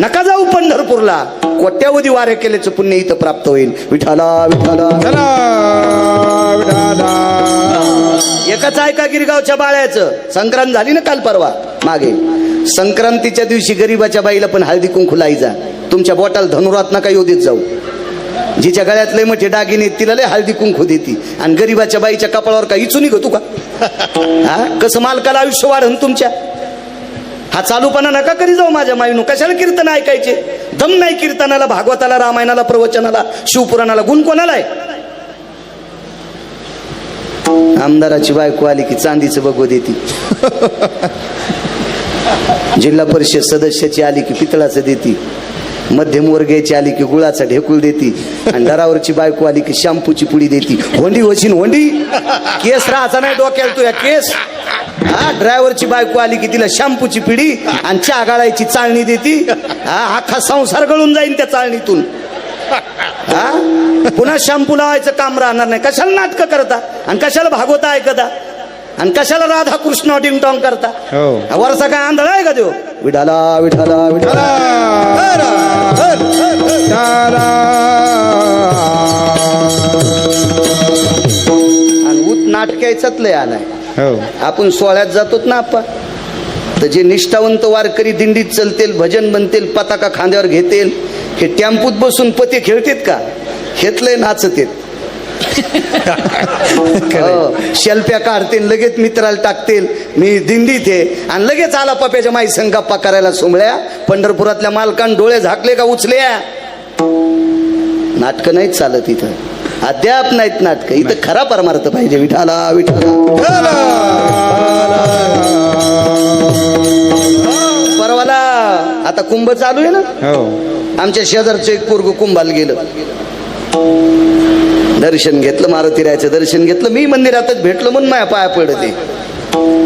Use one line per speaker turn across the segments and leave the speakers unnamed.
नका जाऊ पंढरपूरला, कोट्यावधी वारे केल्याचं पुण्य इथं प्राप्त होईल. विठाला विठाला एकच आहे का गिरगावच्या बाळ्याचं? संक्रांत झाली ना काल परवा मागे, संक्रांतीच्या दिवशी गरीबाच्या बाईला पण हळदी कुंकू लाईजा. तुमच्या बोटाला धनुरात नका येऊ देत जाऊ. जिच्या गळ्यात लय मोठे दागिने तिला लय हळदी कुंकू देती, आणि गरीबाच्या बाईच्या कपाळावर का इचून निघतो का? हा, कसं मालकाला आयुष्य वाढन तुमच्या? हा चालूपणा नका करी जाऊ माझ्या माईनू. कशाला कीर्तन ऐकायचे? दम नाही कीर्तनाला, भागवताला, रामायणाला, प्रवचनाला, शिवपुराणाला. गुण कोणाला आहे? आमदाराची बायको आली की चांदीचं बघू देती, जिल्हा परिषद सदस्याची आली की पितळाचं देती, मध्यमवर्गीयाची आली की गुळाचा ढेकूळ देती, आणि दरावरची बायको आली की शॅम्पूची पुडी देती. होंडी होशीन होंडी, केस राहायचा नाही डोक्याला तुझ्या केस. हा, ड्रायव्हरची बायको आली की तिला शॅम्पूची पिढी आणि चहा गाळायची चाळणी देती. हा, अख्खा संसार गळून जाईन त्या चाळणीतून. हा, पुन्हा शॅम्पू लावायचं काम राहणार नाही. कशाला नाटकं करता, आणि कशाला भागवता ऐकता, आणि कशाला राधा कृष्ण टिंगटॉंग करता? वरचा काय आंधळा आहे का देव? विठाला विठाला विठाला. आणि उत नाटकायचाच लय आलाय. आपण सोहळ्यात जातोत ना आपण, तर जे निष्ठावंत वारकरी दिंडीत चलतेल, भजन बनतेल, पताका खांद्यावर घेतेल, हे टेम्पूत बसून पते खेळतेत का? घेतलंय नाचतेत. शेल्प्या काढतील, लगेच मित्राला टाकतील मी दिंडीत आहे, आणि लगेच आला पप्याच्या माई संग गप्पा करायला सोमळ्या. पंढरपुरातल्या मालकान डोळे झाकले का उचल्या? नाटकं नाहीच चालत इथं, अद्याप नाहीत नाटकं. इथं खरा परमार्थ पाहिजे. विठाला विठाला. परवाला आता कुंभ चालू आहे ना, आमच्या शेजारचं एक पोरग कुंभाला गेलं, दर्शन घेतलं, मारुतीरायाचं दर्शन घेतलं. मी मंदिरातच भेटलो म्हणून माझ्या पाया पडते.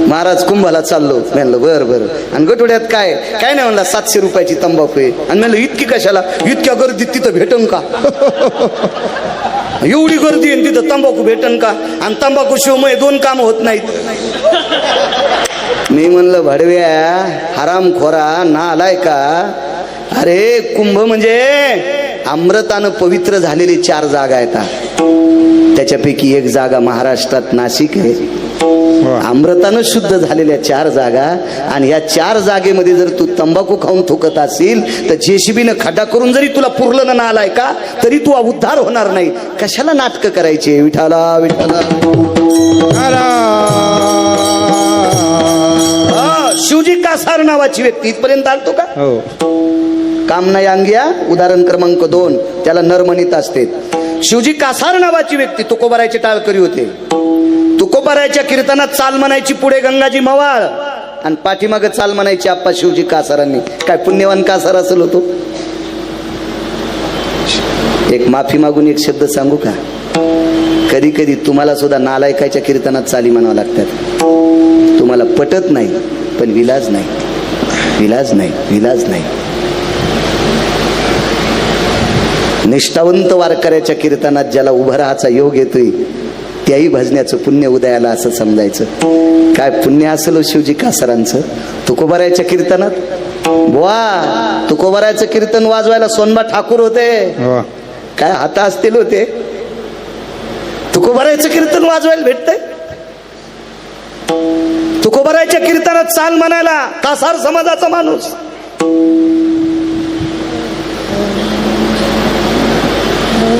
महाराज कुंभाला चाललो. म्हणलं बरं बरं. आणि गटोड्यात काय काय नाही म्हणला, 700 रुपयाची तंबाखू आहे. आणि म्हणलं इतकी कशाला? इतक्या गर्दीत तिथं भेटन का? एवढी गर्दी आहे तिथं तंबाखू भेटन का? आणि तंबाखू शिवमय 2 काम होत नाहीत. मी म्हणलं भडव्या, हरामखोरा, ना आलाय का? अरे कुंभ म्हणजे अमृतानं पवित्र झालेली 4 जागा आहेत. त्याच्यापैकी एक जागा महाराष्ट्रात नाशिक आहे. अमृतानं शुद्ध झालेल्या 4 जागा, आणि या 4 जागेमध्ये जर तू तंबाखू खाऊन थुकत असेल तर जेसीबीनं खड्डा करून जरी तुला पुरलं ना आलाय का, तरी तू उद्धार होणार नाही. कशाला नाटकं करायचे? विठाला विठाला. शिवजी कासार नावाची व्यक्ती इथपर्यंत आलतो का? कामना यांग्या उदाहरण क्रमांक 2, त्याला नर म्हणीत असते. शिवजी कासार नावाची व्यक्ती तुकोबारायचे टाळकरी होते. तुकोबारायच्या कीर्तनात चाल म्हणायची पुढे गंगाजी मवाळ, आणि पाठीमागे चाल म्हणायची आप्पा शिवजी कासारांनी. काय पुण्यवान कासार असेल होतो. एक माफी मागून एक शब्द सांगू का? कधी कधी तुम्हाला सुद्धा नालायकाच्या कीर्तनात चाली म्हणावं लागतात. तुम्हाला पटत नाही, पण विलाज नाही, विलाज नाही, विलाज नाही. निष्ठावंत वारकऱ्याच्या कीर्तनात ज्याला उभं राहायचा योग येतोय, त्याही भजण्याचं पुण्य उदयाला असं समजायचं. काय पुण्य असेल शिवजी कासारांचं तुकोबारायच्या कीर्तनात. बुवा, तुकोबारायचं कीर्तन वाजवायला सोनबा ठाकूर होते. काय हाता असतील होते. तुकोबारायचं कीर्तन वाजवायला भेटतंय. तुकोबारायच्या कीर्तनात चाल म्हणायला कासार समाजाचा माणूस.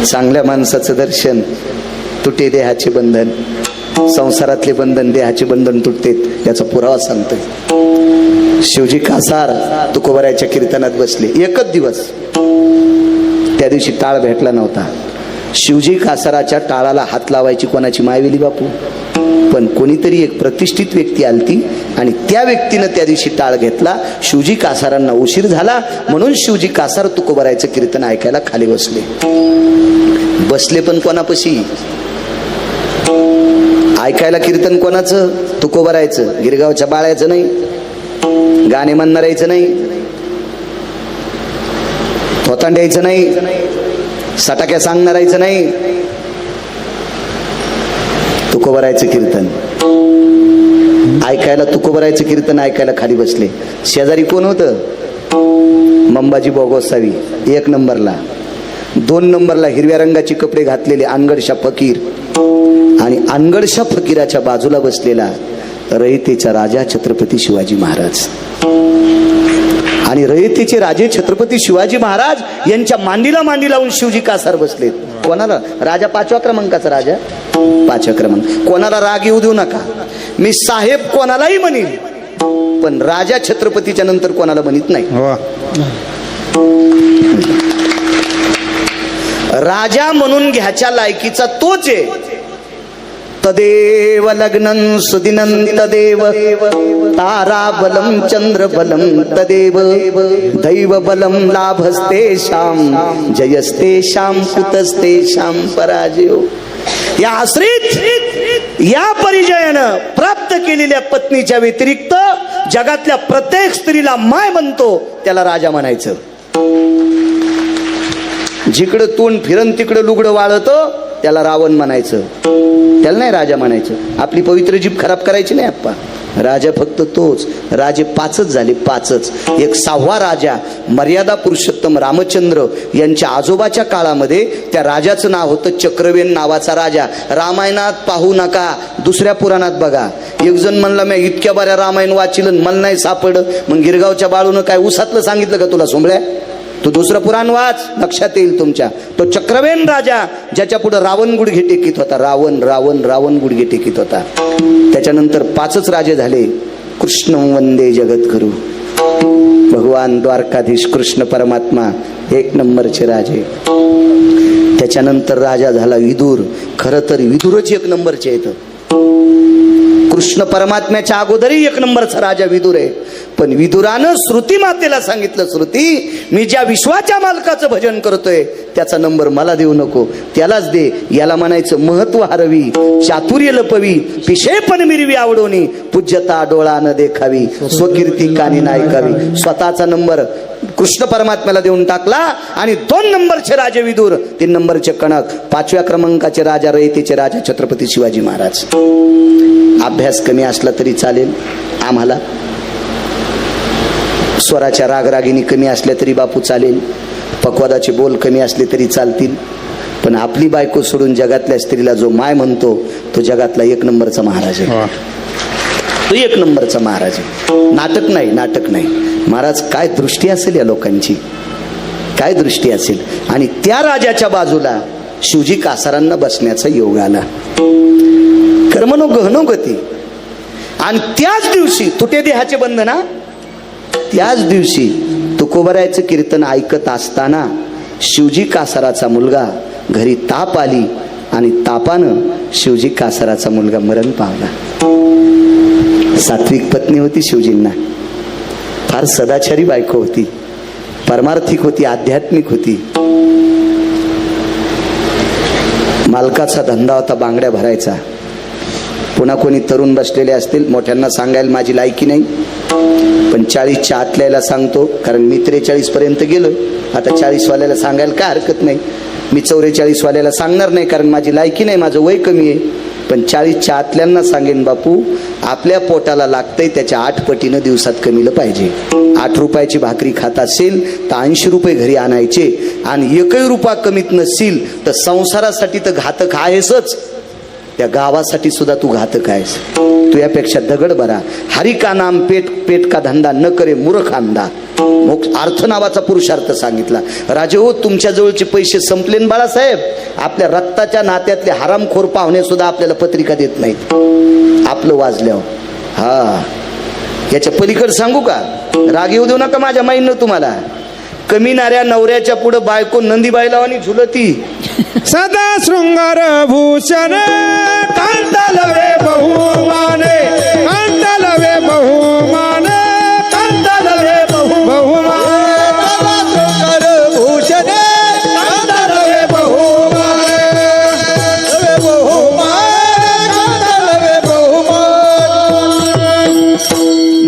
चांगल्या माणसाचं दर्शन, तुटे देहाचे बंधन, संसारातले बंधन, देहाचे बंधन तुटतेत, याचा पुरावा सांगतोय. शिवजी कासार तुकोबारायच्या कीर्तनात बसले. एकच दिवस, त्या दिवशी टाळ भेटला नव्हता. शिवजी कासाराच्या टाळाला हात लावायची कोणाची मायवेली बापू, पण कोणीतरी एक प्रतिष्ठित व्यक्ती आलती, आणि त्या व्यक्तीनं त्या दिवशी टाळ घेतला. शिवजी कासारांना उशीर झाला म्हणून शिवजी कासार तुकोबारायचं कीर्तन ऐकायला खाली बसले. बसले पण कोणापाशी? ऐकायला कीर्तन कोणाचं? तुकोबारायचं. गिरगावच्या बाळ्याचं नाही, गाणे म्हणणारायचं नाही, थोतांड्यायचं नाही, सटाक्या सांगणारायचं नाही. तुकोबारायचं कीर्तन ऐकायला, तुकोबारायचं कीर्तन ऐकायला खाली बसले. शेजारी कोण होतं? मंबाजीभाऊ गोसावी 1 नंबरला, 2 नंबरला हिरव्या रंगाचे कपडे घातलेले अनगडशा फकीर, आणि अनगडशा फकीराच्या बाजूला बसलेला रयतेचा राजा छत्रपती शिवाजी महाराज. आणि रयतेचे राजे छत्रपती शिवाजी महाराज यांच्या मांडीला मांडी लावून शिवजी कासार बसलेत. कोणाला राजा 5व्या क्रमांकाचा राजा, 5व्या क्रमांक. कोणाला राग येऊ देऊ नका, मी साहेब कोणालाही म्हणेन, पण राजा छत्रपतीच्या नंतर कोणाला म्हणत नाही. राजा म्हणून घ्याच्या लायकीचा तोच आहे. तदेव लग्नं सुदिनं तदेव तारा बलम चंद्र बलम तदेव दैव बलम लाभस्तेषां जयस्तेषां कुतस्तेषां पराजयो. या आश्रित या परिजयानं प्राप्त केलेल्या पत्नीच्या व्यतिरिक्त जगातल्या प्रत्येक स्त्रीला माय म्हणतो त्याला राजा म्हणायचं. जिकडं तोंड फिरन तिकडं लुगडं वाळतं त्याला रावण म्हणायचं, त्याला नाही राजा म्हणायचं. आपली पवित्र जीभ खराब करायची नाही आप्पा. राजा फक्त तोच. राजे 5च झाले, 5च. एक 6वा राजा मर्यादा पुरुषोत्तम रामचंद्र यांच्या आजोबाच्या काळामध्ये त्या राजाचं नाव होतं चक्रवेन नावाचा राजा. रामायणात पाहू नका, दुसऱ्या पुराणात बघा. एक जण म्हणला मी इतक्या बऱ्या रामायण वाचिलं मला नाही सापड. मग गिरगावच्या बाळूनं काय उसातलं सांगितलं का तुला सोंबळ्या? तो दुसरं पुराण वाच, लक्षात येईल तुमच्या. तो चक्रवेन राजा ज्याच्या पुढे रावण गुडघे टेकीत होता. रावण रावण रावण गुडघे टेकीत होता. त्याच्यानंतर 5च राजे झाले. कृष्ण वंदे जगद्गुरु, भगवान द्वारकाधीश कृष्ण परमात्मा 1 नंबरचे राजे. त्याच्यानंतर राजा झाला विदुर. खरं तर विदुरच 1 नंबरचे आहेत. कृष्ण परमात्म्याच्या अगोदरही 1 नंबरचा राजा विदुर आहे. पण विदुरानं श्रुती मातेला सांगितलं, श्रुती मी ज्या विश्वाच्या मालकाचं भजन करतोय त्याचा नंबर मला देऊ नको, त्यालाच दे. याला म्हणायचं महत्व हरवी, चातुर्य लपवी, पिशेपण मिरवी आवडोनी, पूज्यता डोळा न देखावी, स्वकीर्ती कानी नायकावी. स्वतःचा नंबर कृष्ण परमात्म्याला देऊन टाकला. आणि 2 नंबरचे राजे विदुर, 3 नंबरचे कणक, 5व्या क्रमांकाचे राजा रयतेचे राजा छत्रपती शिवाजी महाराज. अभ्यास कमी असला तरी चालेल आम्हाला, स्वराच्या रागरागिनी कमी असल्या तरी बापू चालेल, पक्वादाचे बोल कमी असले तरी चालतील, पण आपली बायको सोडून जगातल्या स्त्रीला जो माय म्हणतो तो जगातला 1 नंबरचा महाराज आहे. तो 1 नंबरचा महाराज आहे. नाटक नाही, नाटक नाही. महाराज काय दृष्टी असेल या लोकांची, काय दृष्टी असेल. आणि त्या राजाच्या बाजूला शिवजी कासारांना बसण्याचा योग आला. कर्मनो गहनो गती. आणि त्याच दिवशी तुटे देहाचे बंधना, त्याच दिवशी तुकोबरायचं कीर्तन ऐकत असताना शिवजी कासाराचा मुलगा घरी ताप आली आणि तापानं शिवजी कासाराचा मुलगा मरण पावला. सात्विक पत्नी होती शिवजींना, फार सदाचारी बायको होती, परमार्थिक होती, आध्यात्मिक होती. मालकाचा धंदा होता बांगड्या भरायचा. पुन्हा कोणी तरुण बसलेले असतील, मोठ्यांना सांगायला माझी लायकी नाही, पण 40च्या आतल्याला सांगतो, कारण मी 43 पर्यंत गेलो. आता 40 वाल्याला सांगायला काय हरकत नाही. मी 44 वाल्याला सांगणार नाही, कारण माझी लायकी नाही, माझं वय कमी आहे. पण 40च्या आतल्यांना सांगेन, बापू आपल्या पोटाला लागतंय त्याच्या 8 पटीनं दिवसात कमीलं पाहिजे. 8 रुपयाची भाकरी खात असेल तर 80 रुपये घरी आणायचे. आणि 1 रुपया कमीत नसेल तर संसारासाठी तर घातक आहेसच, त्या गावासाठी सुद्धा तू घातक आहेस. तू यापेक्षा दगड बरा. हरी का नाम पेट पेट का धंदा न करे मूर्खांदा. अर्थ नावाचा पुरुषार्थ सांगितला. राजे हो, तुमच्या जवळचे पैसे संपले बाळासाहेब. आपल्या रक्ताच्या नात्यातले हरामखोर पाहुणे सुद्धा आपल्याला पत्रिका देत नाहीत आपलं वाजल्यावर. हा, याच्या पलीकडे सांगू का? राग येऊ देऊ नका माझ्या माईनं तुम्हाला. कमीनाऱ्या नवऱ्याच्या पुढे बायको नंदीबाईलावानी झुलती.
सदा शृंगार भूषण कांतलवे बहुमाने, कांतलवे बहुमाने, कांतलवे बहुमाने, सदा शृंगार भूषण कांतलवे बहुमाने, कांतलवे बहुमाने.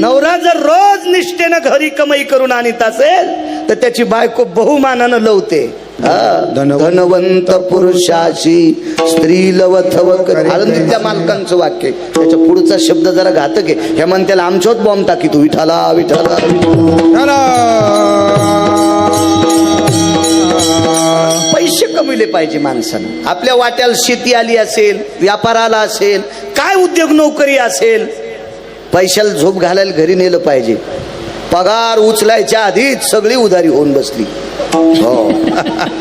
नवरा जर रोज निष्ठेनं घरी कमाई करून आणत असेल तर त्याची बायको बहुमानानं लवते. धनवंत पुरुषाशी स्त्री लवथव आळंदीतल्या मालकांचं वाक्य आहे. त्याच्या पुढचा शब्द जरा घातक आहे. हे म्हण त्याला आमच्यात बॉम्ब टाकी तू विठाला विठाला. पैसे कमविले पाहिजे माणसानं. आपल्या वाट्याला शेती आली असेल, व्यापार आला असेल, काय उद्योग नोकरी असेल, पैशाला झोप घालायला घरी नेलं पाहिजे. पगार उचलायच्या आधीच सगळी उधारी होऊन बसली. हो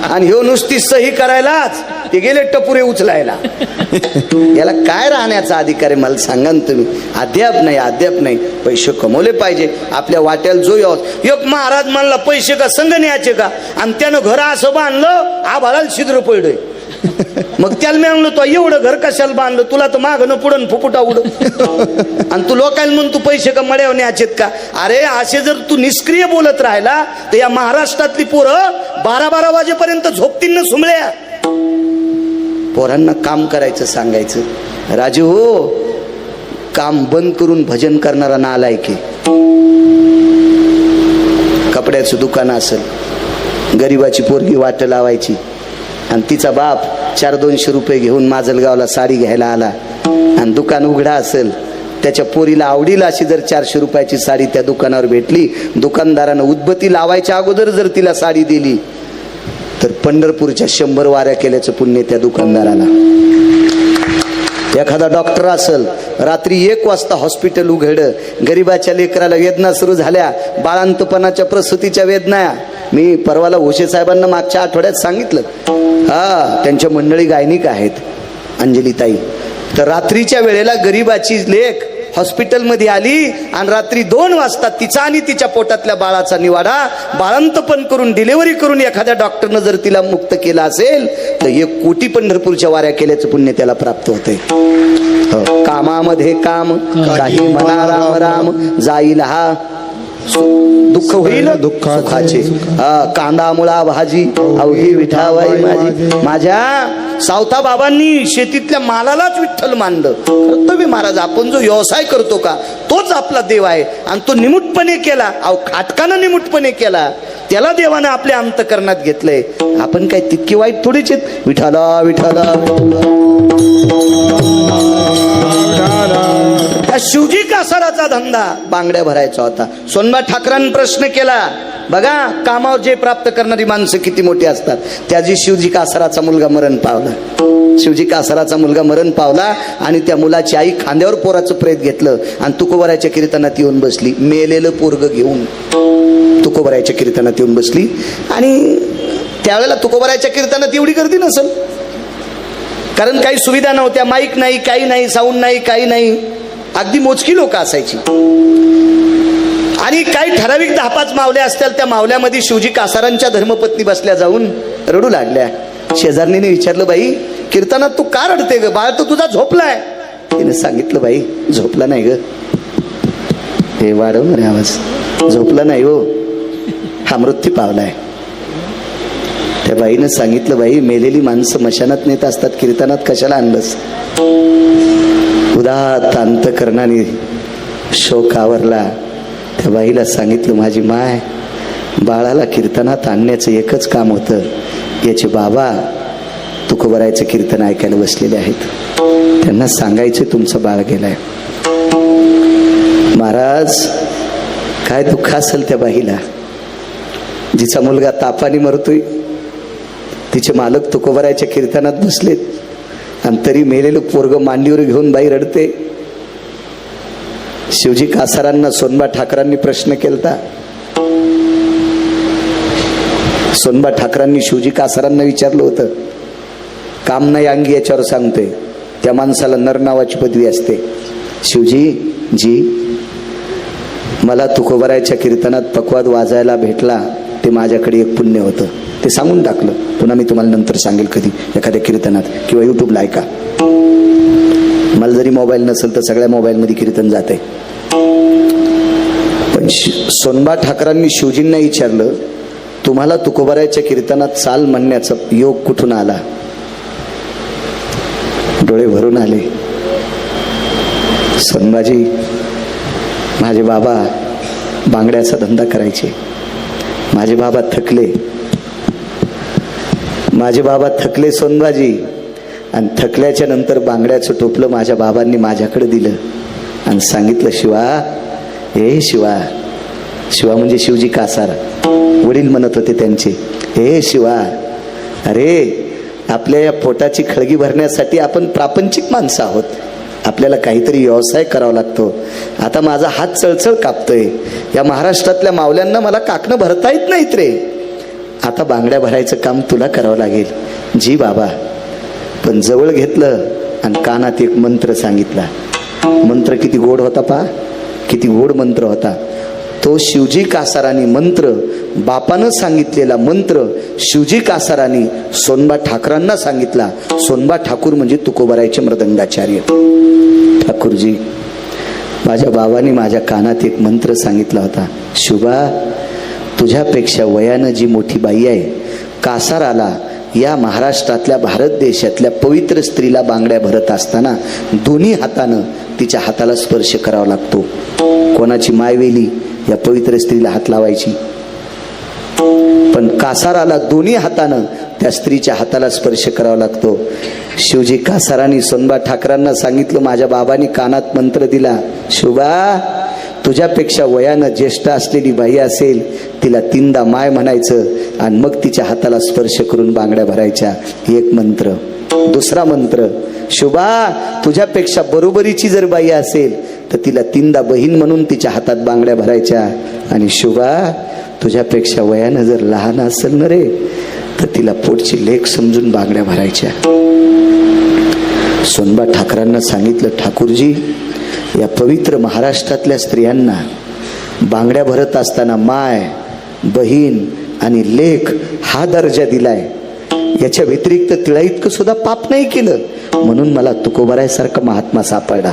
आणि ह्यो नुसती सही करायलाच ते गेले टपुरे उचलायला. याला काय राहण्याचा अधिकार आहे मला सांगा ना तुम्ही. अद्याप नाही. पैसे कमवले पाहिजे. आपल्या वाट्याला जो यावं. एक महाराज म्हणला पैसे का संग न्यायचे का, आणि त्यानं घर असं बांधलं आभाळाला छिद्र पडलंय. मग त्याला मी म्हणलो, तो एवढं घर कशाला बांधलं, तुला तर मागणं पुढं फुफुटा उड, आणि तू लोकांना म्हणून तू पैसे का मड्यावर न्यायचेत का. अरे असे जर तू निष्क्रिय बोलत राहिला तर या महाराष्ट्रातली पोरं 12-12 वाजेपर्यंत झोपतील ना सुमळ्या. पोरांना काम करायचं सांगायचं. राजू हो, काम बंद करून भजन करणारा नालायक आहे. कपड्याचं दुकान असेल, गरीबाची पोरगी वाट लावायची, आणि तिचा बाप 400-200 रुपये घेऊन माजलगावला साडी घ्यायला आला, आणि दुकान उघडा असेल, त्याच्या पोरीला आवडीला अशी जर 400 रुपयाची साडी त्या दुकानावर भेटली, दुकानदारानं उदबत्ती लावायच्या अगोदर जर तिला साडी दिली तर पंढरपूरच्या 100 वाऱ्या केल्याचं पुण्य त्या दुकानदाराला. एखादा डॉक्टर असेल, रात्री 1 वाजता हॉस्पिटल उघडं, गरीबाच्या लेकराला वेदना सुरू झाल्या, बाळांतपणाच्या प्रसूतीच्या वेदना. मी परवाला होशे साहेबांना मागच्या आठवड्यात सांगितलं. त्यांच्या मंडळी गायनिक आहेत, अंजलीताई. तर रात्रीच्या वेळेला गरीबाची लेक हॉस्पिटलमध्ये आली, आणि रात्री 2 वाजता तिचा आणि तिच्या पोटातल्या बाळाचा निवाडा बाळांतपण करून डिलिव्हरी करून एखाद्या डॉक्टरनं जर तिला मुक्त केला असेल तर 1 कोटी पंढरपूरच्या वाऱ्या केल्याचं पुण्य त्याला प्राप्त होते. कामामध्ये काम काही म्हणा राम राम, जाईल हा दुःख होईल सुखाचे. कांदा मुळा भाजी अवघी विठावाई माझी. माझ्या सावता बाबांनी शेतीतल्या मालालाच विठ्ठल मानलं. कर्तव्य महाराज, आपण जो व्यवसाय करतो का तोच आपला देव आहे, आणि तो निमूटपणे केला, खाटकानं निमूटपणे केला, त्याला देवानं आपल्या अंतकरणात घेतलंय. आपण काय तितके वाईट थोडेच आहेत. विठाला विठाला. शिवजी कासाराचा धंदा बांगड्या भरायचा होता. सोनबा ठाकरांनी प्रश्न केला, बघा कामावर जे प्राप्त करणारी माणसं किती मोठी असतात. त्याची शिवजी कासाराचा मुलगा मरण पावला. शिवजी कासाराचा मुलगा मरण पावला, आणि त्या मुलाची आई खांद्यावर पोराचं प्रेत घेतलं, आणि तुकोबराच्या कीर्तनात येऊन बसली. मेलेलं पोरग घेऊन तुकोबराच्या कीर्तनात येऊन बसली. आणि त्यावेळेला तुकोबराच्या कीर्तनात एवढी गर्दी नसेल, कारण काही सुविधा नव्हत्या. माईक नाही, काही नाही, साऊंड नाही, काही नाही. अगदी मोजकी लोक असायची, आणि काही ठराविक 10-5 मावल्या असतील. त्या मावल्यामध्ये शिवजी कासारांच्या धर्मपत्नी बसल्या जाऊन रडू लागल्या. शेजारणीने विचारलं, बाई कीर्तनात तू का रडते ग, बाळ तर तुझा झोपलाय. तिने सांगितलं, बाई झोपला नाही ग. हे वाढवणार रे आवाज. झोपला नाही हो, हा मृत्यू पावलाय. त्या बाईनं सांगितलं, बाई मेलेली माणसं मशानात नेत असतात, कीर्तनात कशाला आणलंस. उदात्त अंतकरणाने शोक आवरला. त्या बाईला सांगितलं, माझी माय बाळाला कीर्तनात आणण्याचं एकच काम होतं. याचे बाबा तुकोबरायचं कीर्तन ऐकायला बसलेले आहेत, त्यांना सांगायचं तुमचं बाळ गेलाय. महाराज काय दुःख असेल त्या बाईला, जिचा मुलगा तापाने मरतोय, तिचे मालक तुकोबरायच्या कीर्तनात बसलेत, आणि तरी मेलेलं पोरग मांडीवर घेऊन बाई रडते. शिवजी कासारांना सोनबा ठाकरांनी प्रश्न केलता. सोनबा ठाकरांनी शिवजी कासारांना विचारलं होतं, काम नाही अंगी याच्यावर सांगतोय, त्या माणसाला नर नावाची पदवी असते. शिवजी जी, मला तुकोबरायच्या कीर्तनात पकवाद वाजायला भेटला, ते माझ्याकडे एक पुण्य होतं. ते सांगून टाकलं. पुन्हा मी तुम्हाला नंतर सांगेल कधी एखाद्या कीर्तनात, किंवा युट्यूबला ऐका. मला जरी मोबाईल नसेल तर सगळ्या मोबाईलमध्ये कीर्तन जाते. पण सोनबा ठाकरांनी शिवजींना विचारलं, तुम्हाला तुकोबरायच्या कीर्तनात चाल म्हणण्याचा योग कुठून आला. डोळे भरून आले. सोनबाजी, माझे बाबा बांगड्याचा धंदा करायचे, माझे बाबा थकले, माझे बाबा थकले सोनबाजी, आणि थकल्याच्या नंतर बांगड्याचं टोपलं माझ्या बाबांनी माझ्याकडे दिलं आणि सांगितलं, शिवा, हे शिवा. शिवा म्हणजे शिवजी कासार, वडील म्हणत होते त्यांचे. हे शिवा, अरे आपल्या या पोटाची खळगी भरण्यासाठी आपण प्रापंचिक माणसं आहोत, आपल्याला काहीतरी व्यवसाय करावा लागतो. आता माझा हात चळचळ कापतोय, या महाराष्ट्रातल्या मावल्यांना मला काकणं भरता येत नाहीत रे. आता बांगड्या भरायचं काम तुला करावं लागेल. जी बाबा. पण जवळ घेतलं आणि कानात एक मंत्र सांगितला. मंत्र किती गोड होता पहा, किती गोड मंत्र होता तो. शिवजी कासारांनी मंत्र, बापानं सांगितलेला मंत्र शिवजी कासारांनी सोनबा ठाकरांना सांगितला. सोनबा ठाकूर म्हणजे तुकोबारायचे मृदंगाचार्य. ठाकूरजी, माझ्या बाबांनी माझ्या कानात एक मंत्र सांगितला होता. शिवबा, तुझ्यापेक्षा वयानं जी मोठी बाई आहे, कासाराला, या महाराष्ट्रातल्या, भारत देशातल्या पवित्र स्त्रीला बांगड्या भरत असताना दोन्ही हातानं तिच्या हाताला स्पर्श करावा लागतो. कोणाची मायवेली या पवित्र स्त्रीला हात लावायची, पण कासाराला दोन्ही हातानं त्या स्त्रीच्या हाताला स्पर्श करावा लागतो. शिवजी कासारांनी सोनबा ठाकरांना सांगितलं, माझ्या बाबांनी कानात मंत्र दिला. शिवबा, तुझ्यापेक्षा वयानं ज्येष्ठ असलेली बाई असेल, तिला तीनदा माय म्हणायचं आणि मग तिच्या हाताला स्पर्श करून बांगड्या भरायच्या. एक मंत्र. दुसरा मंत्र, शुभा, तुझ्यापेक्षा बरोबरीची जर बाई असेल तर तिला तीनदा बहीण म्हणून तिच्या हातात बांगड्या भरायच्या. आणि शुभा, तुझ्यापेक्षा वयानं जर लहान असेल ना रे, तर तिला पोटची लेक समजून बांगड्या भरायच्या. सोनबा ठाकरांना सांगितलं, ठाकूरजी, या पवित्र महाराष्ट्रातल्या स्त्रियांना बांगड्या भरत असताना माय, बहीण आणि लेक हा दर्जा दिलाय. याच्या व्यतिरिक्त तिला इतकं सुद्धा पाप नाही केलं, म्हणून मला तुकोबारायसारखा महात्मा सापडला.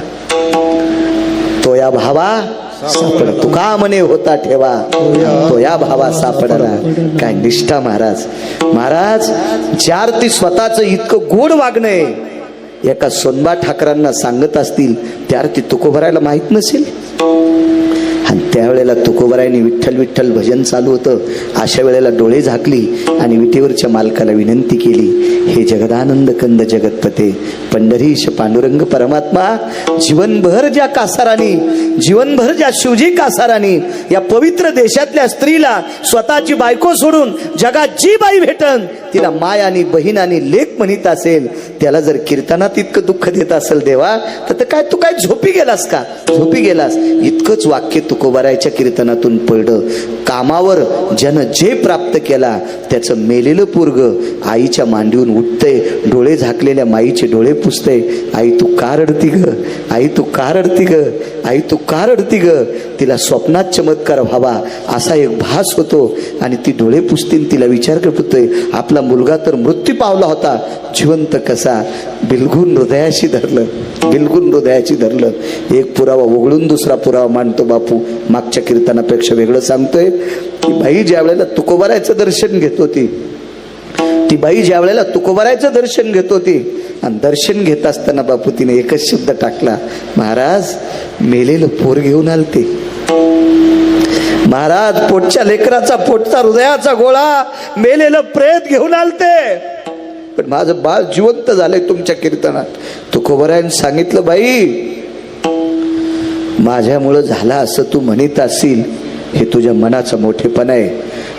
तो या भावा सापड, तुका म्हणे होता ठेवा, तो या भावा सापडला. काय निष्ठा महाराज. महाराज, चार ती स्वतःच इतकं गोड वागणं आहे एका सोनबा ठाकरांना सांगत असतील, त्यार ती तुकोबारायला माहित नसेल. आणि त्यावेळेला तुकोबारायने विठ्ठल विठ्ठल भजन चालू होतं. अशा वेळेला डोळे झाकली आणि विटेवरच्या मालकाला विनंती केली, हे जगदानंद कंद जगतपते पंढरीश पांडुरंग परमात्मा, जीवनभर ज्या कासारांनी, जीवनभर ज्या शिवजी कासारांनी या पवित्र देशातल्या स्त्रीला स्वतःची बायको सोडून जगात जी बाई भेटन तिला माय आणि बहीण आणि लेक म्हणत असेल, त्याला जर कीर्तनात इतकं दुःख देत असेल देवा, तर काय तू काय झोपी गेलास का? झोपी गेलास. इतकंच वाक्य तुकोबारायच्या कीर्तनातून पडलं. कामावर ज्यानं जे प्राप्त केला त्याचं मेलेलं पोरग आईच्या मांडीवरून उठतंय, डोळे झाकलेल्या माईचे डोळे पुसतंय. आई तू का रडती ग? आई तू का रडती ग? आई तू का रडती ग? तिला स्वप्नात चमत्कार व्हावा असा एक भास होतो आणि ती डोळे पुसतील. तिला विचार करतोय, आपला मुलगा तर मृत्यू पावला होता, जिवंत कसा? बिलगून हृदयाशी धरलं, बिलगून हृदयाशी धरलं. एक पुरावा वगळून दुसरा पुरावा मांडतो बापू. मागच्या कीर्तनापेक्षा वेगळं सांगतोय. ती बाई ज्या वेळेला तुकोबारायचं दर्शन घेत होती, ती बाई ज्या वेळेला तुकोबारायचं दर्शन घेत होती, आणि दर्शन घेत असताना बापू तिने एकच शब्द टाकला, महाराज, मेलेलं पोर घेऊन आलते. महाराज, पोटच्या लेकराचा, पोटचा हृदयाचा गोळा, मेलेलं प्रेत घेऊन आलते, पण माझं बाळ जिवंत झालंय तुमच्या कीर्तनात. तुकोबारायने सांगितलं, बाई, माझ्यामुळं झाला असं तू म्हणत असशील, हे तुझ्या मनाचा मोठेपणा आहे,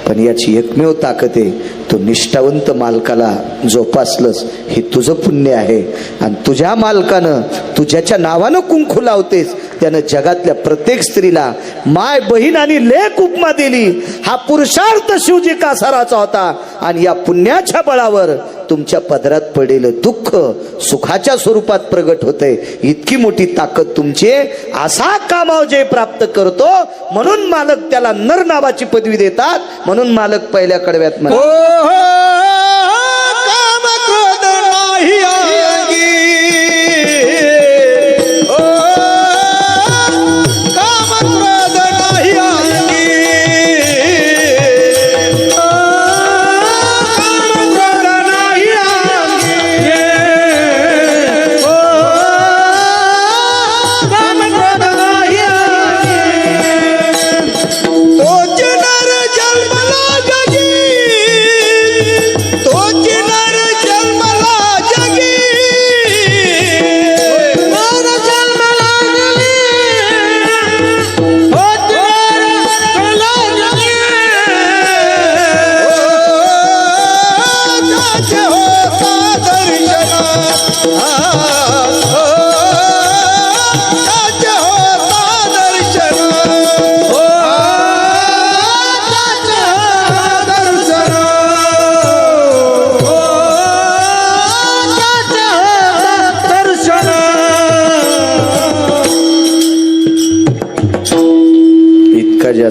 पण याची एकमेव ताकद आहे, तो निष्ठावंत मालकाला जोपासलंस हे तुझं पुण्य आहे. आणि तुझ्या मालकानं, तू ज्याच्या नावानं कुंकू लावतेस, त्यानं जगातल्या प्रत्येक स्त्रीला माय, बहीण आणि लेक उपमा दिली. हा पुरुषार्थ शिवजी कासाराचा होता. आणि या पुण्याच्या बळावर तुमच्या पदरात पडलेलं दुःख सुखाच्या स्वरूपात प्रगट होतंय. इतकी मोठी ताकद तुमची. असा कामाव जे प्राप्त करतो, म्हणून मालक त्याला नर नावाची पदवी देतात. म्हणून मालक पहिल्या कडव्यात म्हणतात,
काम क्रोध नाही अंगी, काम क्रोध नाही अंगी, काम क्रोध नाही अंगी, काम क्रोध नाही अंगी. तो नर जन्मला जगी,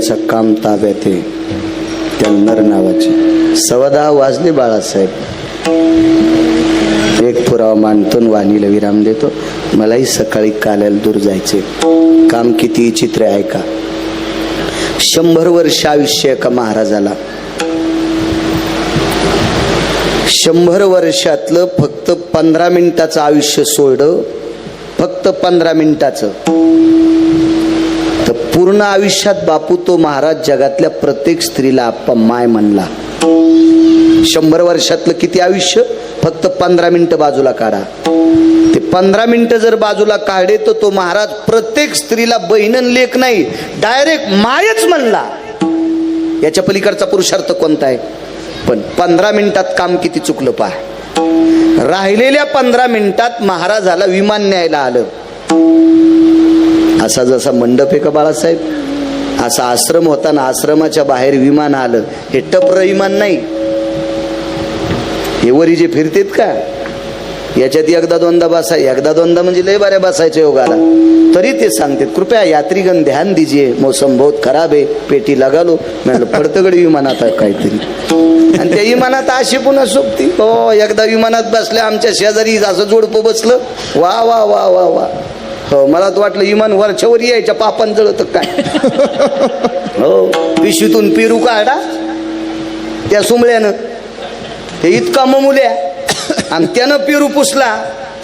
ज्याचा काम ताब्यात आहे त्या नर नावाची. 10:15 वाजले बाळासाहेब. एक पुरावा मांडतो वाणीला विराम देतो. मलाही सकाळी काल्याला दूर जायचे. काम किती चित्र आहे का. 100 वर्ष आयुष्य एका महाराजाला. 100 वर्षातलं फक्त 15 मिनिटाचं आयुष्य सोडलं. फक्त 15 मिनिटाचं. तर पूर्ण आयुष्यात बापू तो महाराज जगातल्या प्रत्येक स्त्रीला आप्पा माय म्हणला. 100 वर्षातलं किती आयुष्य. फक्त 15 मिनिटं बाजूला काढा. ते 15 मिनिटं जर बाजूला काढले तर तो महाराज प्रत्येक स्त्रीला बहिणन लेख नाही, डायरेक्ट मायच म्हणला. याच्या पलीकडचा पुरुषार्थ कोणता आहे. पण 15 मिनिटात काम किती चुकलं पहा. राहिलेल्या 15 मिनिटात महाराजाला विमान न्यायला आलं. असा जसा मंडप आहे का बाळासाहेब, असा आश्रम होता ना, आश्रमाच्या बाहेर विमान आलं. हे टपर विमान नाही. हे वरी जे फिरतेत का, याच्यात एकदा दोनदा बसा. एकदा दोनदा म्हणजे लय बाऱ्या बसायच्या योगाला. तरी ते सांगते कृपया यात्रीगण ध्यान दीजिए, मौसम बहुत खराब आहे, पेटी लगालो. म्हटलं पडतगड विमानात काहीतरी. आणि त्या विमानात अशी पुन्हा सोबती. हो, एकदा विमानात बसल्या आमच्या शेजारी असं जोडपं बसलं. वा वा वा वा वा. हो, मला तर वाटलं विमान वरच्या वर यायच्या पापान जळत काय. हो, पिशवीतून पेरू काढा त्या सुंबळ्यानं. हे इतका ममुल्या आणि त्यानं पेरू पुसला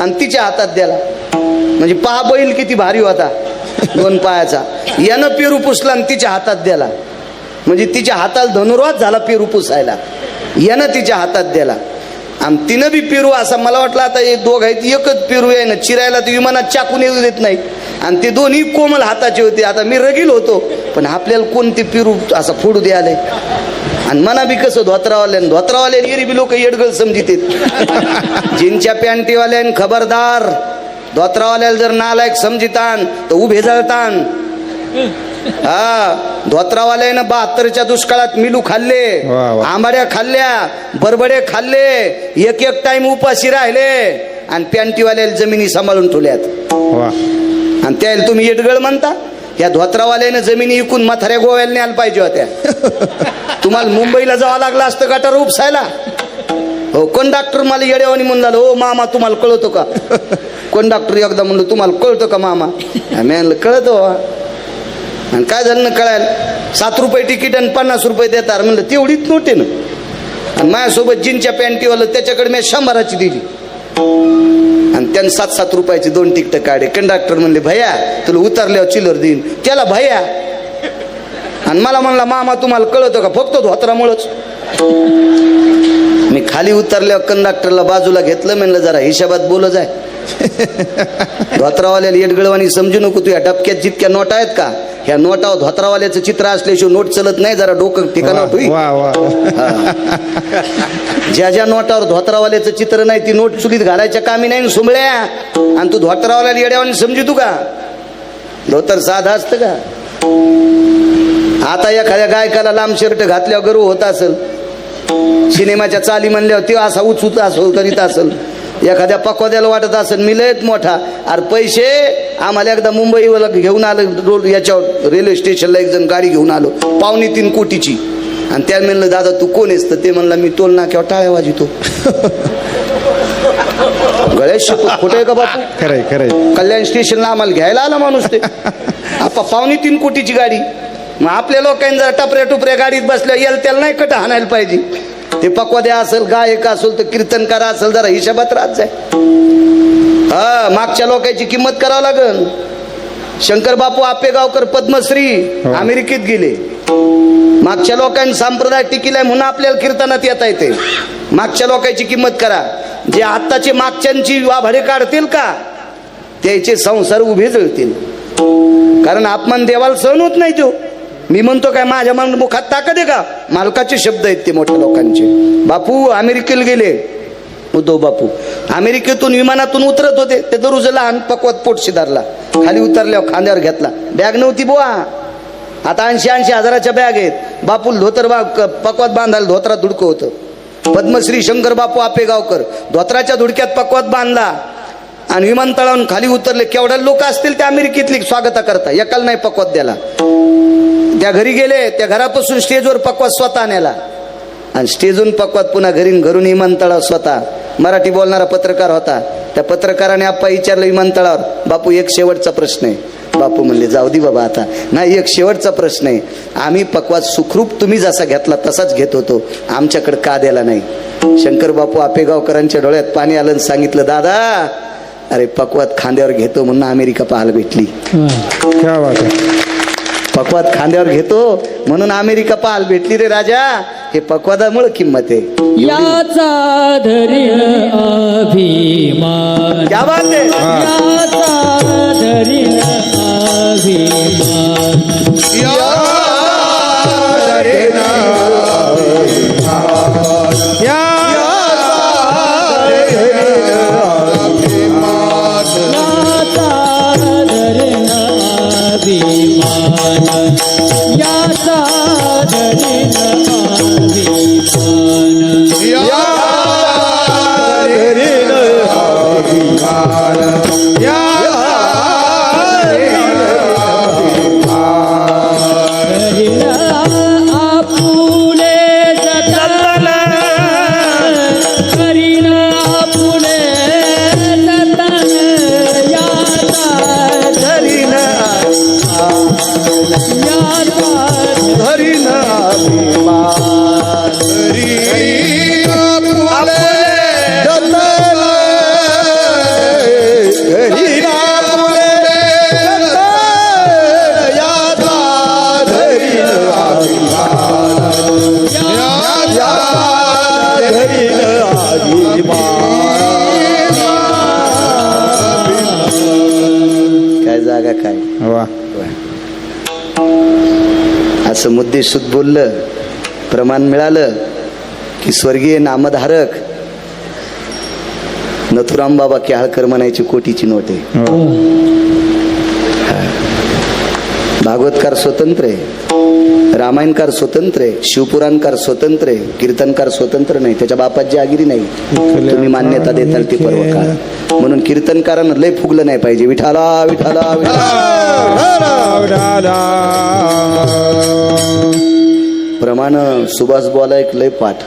आणि तिच्या हातात द्याला. म्हणजे पहा बैल किती भारी होता 2 पायाचा. यानं पेरू पुसला आणि तिच्या हातात द्याला. म्हणजे तिच्या हाताला धनुर्वात झाला पेरू पुसायला. यानं तिच्या हातात द्याला आणि तिनं बी पेरू असा. मला वाटलं आता हे दोघ आहेत एकच पेरू आहे ना, चिरायला तर विमानात चाकून येऊ देत नाही. आणि ते दोन्ही कोमल हाताचे होते. आता मी रगील होतो, पण आपल्याला कोणते पेरू असा फोडू द्यायला. आणि मना बी कसं धोत्रावाल्यान एरबी लोक येडगळ समजितेत. जीनच्या पॅन्टीवाल्यान खबरदार. धोत्रावाल्याला जर नालायक समजितान तर उभे जळतान. हा, धोत्रावाल्यानं 72च्या दुष्काळात मिलू खाल्ले, आंबाड्या खाल्ल्या, बरबडे खाल्ले, एक टाइम उपाशी राहिले आणि पॅन्टीवाल्याला जमिनी सांभाळून ठेवल्यात. आणि त्याला तुम्ही येडगळ म्हणता. या धोत्रावाल्यानं जमिनी इकून म्हाताऱ्या गोव्याला न्यायला पाहिजे होत्या. तुम्हाला मुंबईला जावं लागलं असतं गटार उपसायला. हो, कोण डॉक्टर मला येड्यावानी म्हणलं, हो मामा तुम्हाला कळतो का. कोण डॉक्टर एकदा म्हणलं तुम्हाला कळतं का मामा. मी म्हणलं कळतो. आणि काय झालं ना कळायला. 7 रुपये तिकीट आणि 50 रुपये देतात. म्हणलं तेवढीच नोटे ना. आणि माझ्यासोबत जीनच्या पॅन्टीवालं त्याच्याकडे मी 100ची दिली आणि त्यानं 7-7 रुपयाची 2 तिकीट काढे. कंडक्टर म्हणले भैया तुला उतरल्यावर चिल्लर देईन. त्याला भैया आणि मला म्हणला मामा तुम्हाला कळतं का. फक्त धोत्रामुळंच. मी खाली उतरल्यावर कंडक्टरला बाजूला घेतलं. म्हणलं जरा हिशोबात बोलत जाय. धोत्रावाल्याला येडगळवानी समजू नको. तू या डबक्यात जितक्या नोटा आहेत का, ह्या नोटावर धोत्रावाल्याचं चित्र असल्याशिवाय नोट चलत नाही. जरा डोकं ठिकाणावर ठेवी. ज्या ज्या नोटावर धोत्रावाल्याचं चित्र नाही ती नोट चुलीत घालायच्या कामी नाही सुंबळ्या. आणि तू धोत्रावाल्याला येड्यावानी समजू तू का. धोतर साधा असतं का. आता एखाद्या गायकाला लांब शर्ट घातल्यावर गर्व होत असेल. सिनेमाच्या चाली म्हणल्यावर ते असा उचूत असो करीत असेल. एखाद्या पकवाद्याला वाटत असेल मी लयच मोठा. अरे पैसे आम्हाला एकदा मुंबईला घेऊन आलं याच्यावर रेल्वे स्टेशनला. एक जण गाडी घेऊन आलो 2.25 कोटीची. आणि त्या म्हणलं दादा तू कोण आहेस. तर ते म्हणला मी टोल नाक्यावर टाळ्या वाजवतो. गळ्यात खोटं आहे का बापू.
खरंय खरंय.
कल्याण स्टेशनला आम्हाला घ्यायला आला माणूस. ते आपा 2.25 कोटीची गाडी. मग आपल्या लोकांनी जर टपऱ्या टुपऱ्या गाडीत बसल्या याला त्याला नाही कटा हाणायला पाहिजे. ते पकवाद्या असेल, गायक असेल, तर कीर्तनकार असेल, जरा हिशोबात राहत जाय. हा, मागच्या लोकांची किंमत करावं लागल. शंकर बापू आपेगावकर पद्मश्री अमेरिकेत गेले. मागच्या लोकांनी संप्रदाय टिकिलाय म्हणून आपल्याला कीर्तनात येता येते. मागच्या लोकांची किंमत करा. जे आत्ताचे मागच्यांची वाभाडे काढतील का त्याचे संसार उभे जळतील. कारण अपमान देवाला सहन होत नाही. तो मी म्हणतो काय माझ्या मुखात ताकद आहे का. मालकाचे शब्द आहेत ते मोठ्या लोकांचे. बापू अमेरिकेला गेले. उद्धव बापू अमेरिकेतून विमानातून उतरत होते. ते दररोज लहान पकवत पोटशी धरला. खाली उतरल्यावर खांद्यावर घेतला. बॅग नव्हती बुवा. आता 80-80 हजाराच्या बॅग आहेत. बापू धोतर पकवात बांधायला धोत्रात धुडकं होतं. पद्मश्री शंकर बापू आपेगावकर धोत्राच्या धुडक्यात पकवात बांधला आणि विमानतळावरून खाली उतरले. केवढ्या लोक असतील त्या अमेरिकेतली स्वागता करता. एकाला नाही पकवात द्याला. त्या घरी गेले, त्या घरापासून स्टेजवर पक्वात स्वतः नेला आणि स्टेजवरून पक्वात पुन्हा घरून विमानतळावर स्वतः. मराठी बोलणारा पत्रकार होता. त्या पत्रकाराने आप्पा विचारलं विमानतळावर, बापू एक शेवटचा प्रश्न आहे. बापू म्हणले जाऊ दे बाबा आता. नाही, एक शेवटचा प्रश्न आहे. आम्ही पक्वात सुखरूप तुम्ही जसा घेतला तसाच घेत होतो, आमच्याकडे का द्याला नाही? शंकर बापू आपेगावकरांच्या डोळ्यात पाणी आलं आणि सांगितलं, दादा अरे पक्वात खांद्यावर घेतो म्हणून अमेरिका पाहायला भेटली.
क्या बात आहे.
पक्वात खांद्यावर घेतो म्हणून अमेरिका पाहायला भेटली रे राजा. हे पक्वादामुळे किंमत आहे.
याचा धरील अभिमान,
क्या बात आहे.
याचा धरील अभिमान, याचा धरील अभिमान, याचा धरील
काय जागा काय.
वा.
असं मुद्देसूद बोललं, प्रमाण मिळालं की स्वर्गीय नामधारक नथुराम बाबा केळकर म्हणायची कोटीची नोट आहे. भागवतकार स्वतंत्र आहे, रामायणकार स्वतंत्र आहे, शिवपुराणकार स्वतंत्र आहे, कीर्तनकार स्वतंत्र नाही. त्याच्या बापात आगिरी नाही. तुम्ही मान्यता देताल ते पर्व काळ. म्हणून कीर्तनकारांना लय फुगलं नाही पाहिजे. विठाला विठाला प्रमाण. सुभाष बोला एक लय पाठ,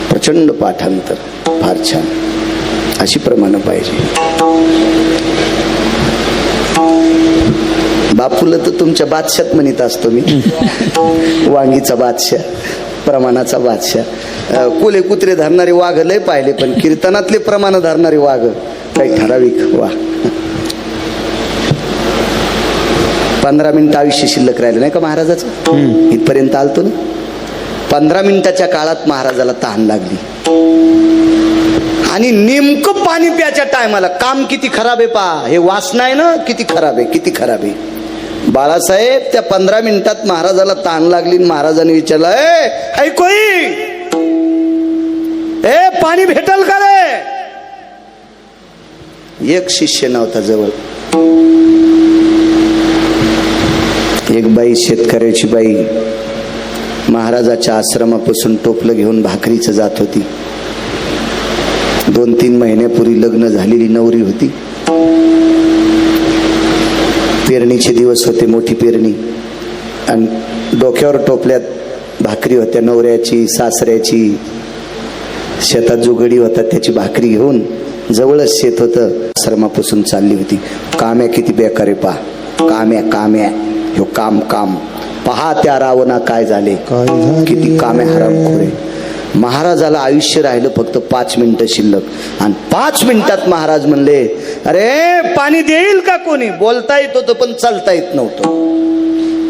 प्रचंड पाठांतर, फार छान. अशी प्रमाण पाहिजे. बापूला तर तुमच्या बादशात म्हणत असतो मी. वांगीचा बादशाह, प्रमाणाचा बादशाह. कुले कुत्रे धरणारे वाघ लय पाहिले, पण कीर्तनातले प्रमाण धरणारे वाघ काही ठराविक. वा. 15 मिनिटं आयुष्य शिल्लक राहिलं नाही का महाराजाचं. इथपर्यंत आलतो ना. 15 मिनिटाच्या काळात महाराजाला तहान लागली आणि नेमकं पाणी प्याच्या टायमाला. काम किती खराब आहे पहा. हे वासना आहे ना, किती खराब आहे, किती खराब आहे. बाळासाहेब त्या 15 मिनिटात महाराजाला ताण लागली. महाराजांनी विचारलं, ऐकोई ए पाणी भेटल का रे? एक शिष्य नव्हता जवळ. एक बाई, शेतकऱ्याची बाई, महाराजाच्या आश्रमापासून टोपलं घेऊन भाकरीचं जात होती. 2-3 महिन्यापूर्वी लग्न झालेली नवरी होती. पेरणीचे दिवस होते, मोठी पेरणी, आणि डोक्यावर टोपल्यात भाकरी होत्या नवऱ्याची, सासऱ्याची. शेतात जो गडी होता त्याची भाकरी घेऊन, जवळच शेत होतं, आश्रमापासून चालली होती. काम्या किती बेकार आहे पहा. काम्या काम्या ह्यो काम काम. पहा त्या रावणा काय झाले, किती काम्या हरामखोर. महाराजाला आयुष्य राहिलं फक्त 5 मिनिटं शिल्लक. आणि 5 मिनिटात महाराज म्हणले, अरे पाणी देईल का कोणी? बोलता येत होतं पण चालता येत नव्हतं.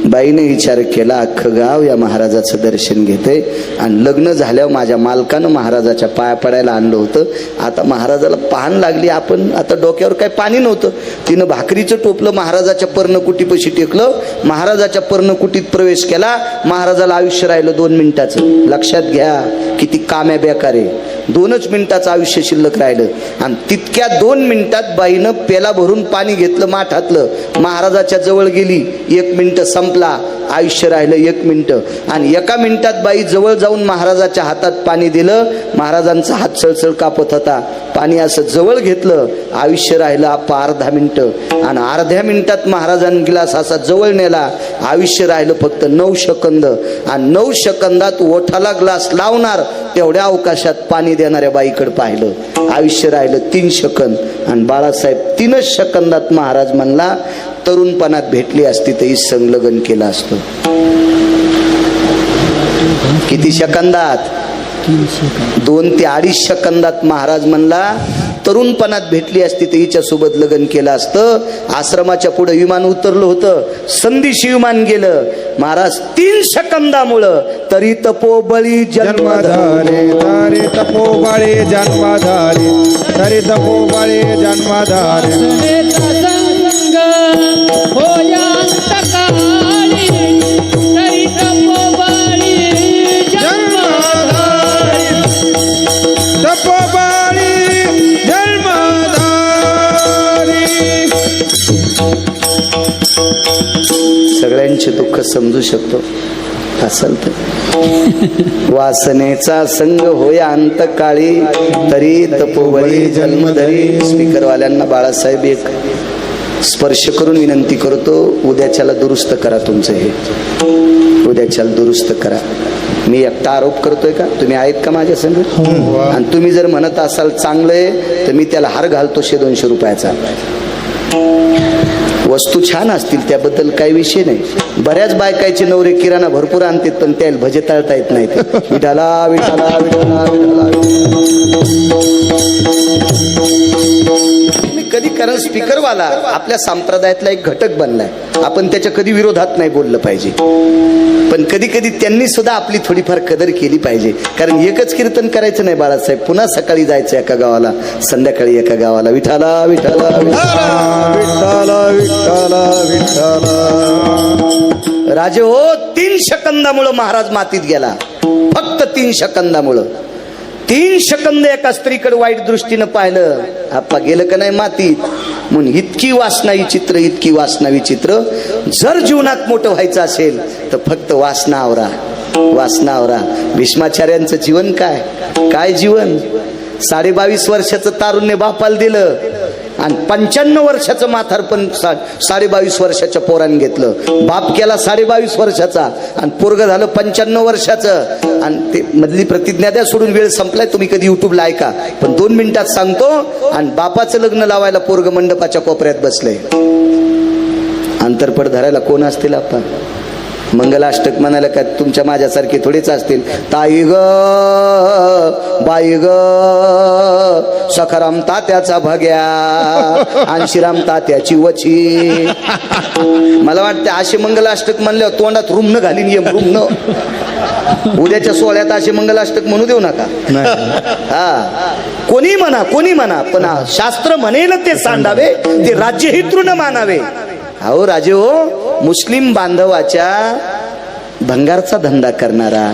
बाईने विचार केला, अख्खं गाव या महाराजाचं दर्शन घेते, आणि लग्न झाल्यावर माझ्या मालकानं महाराजाच्या पाया पडायला आणलं होतं. आता महाराजाला पाहण लागली. आपण आता डोक्यावर काही पाणी नव्हतं. तिनं भाकरीचं टोपलं महाराजाच्या पर्णकुटीपाशी टेकलं. महाराजाच्या पर्णकुटीत प्रवेश केला. महाराजाला आयुष्य राहिलं 2 मिनिटाचं. लक्षात घ्या किती काम्या बेकार आहे. 2च मिनिटाचं आयुष्य शिल्लक राहिलं. आणि तितक्या 2 मिनिटात बाईनं पेला भरून पाणी घेतलं माठातलं. महाराजाच्या जवळ गेली. 1 मिनिट संपला. आयुष्य राहिलं 1 मिनिट. आणि 1 मिनिटात बाई जवळ जाऊन महाराजाच्या हातात पाणी दिलं. महाराजांचा हात सळसळ कापत होता. पाणी असं जवळ घेतलं. आयुष्य राहिलं अर्धा मिनिट. आणि अर्ध्या मिनिटात महाराजांनी गिलास असा जवळ नेला. आयुष्य राहिलं फक्त 9 सेकंद. आणि 9 सेकंदात ओठाला ग्लास लावणार तेवढ्या अवकाशात पाणी देणाऱ्या बाईकडे पाहिलं. आयुष्य राहिलं 3 सेकंद. आणि बाळासाहेब 3च सेकंदात महाराज म्हणला, तरुणपणात भेटली असती तरी संलग्न केलं असतं. किती सेकंदात? 2 ते 2.5 सेकंदात महाराज म्हणला, तरुणपणात भेटली असती तर हिच्या सोबत लग्न केलं असतं. आश्रमाच्या पुढे विमान उतरलं होतं. संदेशी विमान गेलं. महाराज 3 सेकंदामुळं तरी तपोबळी
जन्मधारे तारे तपोबळे जन्मधारे तरी तपोबळे जन्मधारे
वासनेचा संग होयांतकाळी तरी तपोबळी जन्मधारी
तपोबळे जन्मधारे.
सगळ्यांचे दुःख समजू शकतो असल तर. वासनेचा संग होय अंतकाळी तरी तपोबळी जन्मधरी. स्पीकरवाल्यांना बाळासाहेब एक स्पर्श करून विनंती करतो, उद्याच्याला दुरुस्त करा तुमचं हे. उद्याच्याला दुरुस्त करा. मी एकटा आरोप करतोय का? तुम्ही आहेत का माझ्या संग? आणि तुम्ही जर म्हणत असाल चांगलंय तर मी त्याला हार घालतो 100-200 रुपयाचा. वस्तू छान असतील त्याबद्दल काही विषय नाही. बऱ्याच बायकायचे नवरे किराणा भरपूर आणतात पण त्याला भजे तळता येत नाहीत. विठाला विठाला विठाला विठाला. कधी कारण स्पीकरवाला आपल्या संप्रदायातला एक घटक बनलाय. आपण त्याच्या कधी विरोधात नाही बोललं पाहिजे. पण कधी कधी त्यांनी सुद्धा आपली थोडीफार कदर केली पाहिजे. कारण एकच कीर्तन करायचं नाही बाळासाहेब. पुन्हा सकाळी जायचं एका गावाला, संध्याकाळी एका गावाला. विठाला विठाला विठाला विठाला विठाला. राजे हो, 3 सेकंदामुळं महाराज मातीत गेला. फक्त 3 सेकंदामुळं. 3 सेकंद एका स्त्रीकडे वाईट दृष्टीनं पाहिलं, आप्पा गेलं का नाही मातीत. म्हणून इतकी वासना विचित्र, इतकी वासना विचित्र. जर जीवनात मोठं व्हायचं असेल तर फक्त वासना आवरा, वासना आवरा. भीष्माचार्यांचं जीवन काय काय जीवन. 22.5 वर्षाचं तारुण्य बापाला दिलं आणि 95 वर्षाचं म्हातारपण 22.5 वर्षाच्या पोराने घेतलं. बाप केला 22.5 वर्षाचा आणि पोरग झालं 95 वर्षाचं. आणि ते मधली प्रतिज्ञा द्या सोडून, वेळ संपलाय. तुम्ही कधी युट्यूबला ऐका, पण 2 मिनिटात सांगतो. आणि बापाचं लग्न लावायला पोरग मंडपाच्या कोपऱ्यात बसलंय. अंतरपड धरायला कोण असतील आपण? मंगलाष्टक म्हणायला का तुमच्या माझ्यासारखे थोडेच असतील. ताई ग बाई ग सखाराम तात्याचा भग्या आणि श्रीराम तात्याची वची. मला वाटतं असे मंगलाष्टक म्हणल्यावर तोंडात रुमणं घालीन ये रुमणं. उद्याच्या सोहळ्यात असे मंगलाष्टक म्हणू देऊ नका. हा, कोणी म्हणा कोणी म्हणा, पण शास्त्र म्हणेल ते सांडावे, ते राज्यहितृन मानावे. अहो राजे हो, मुस्लिम बांधवाच्या भंगारचा धंदा करणारा,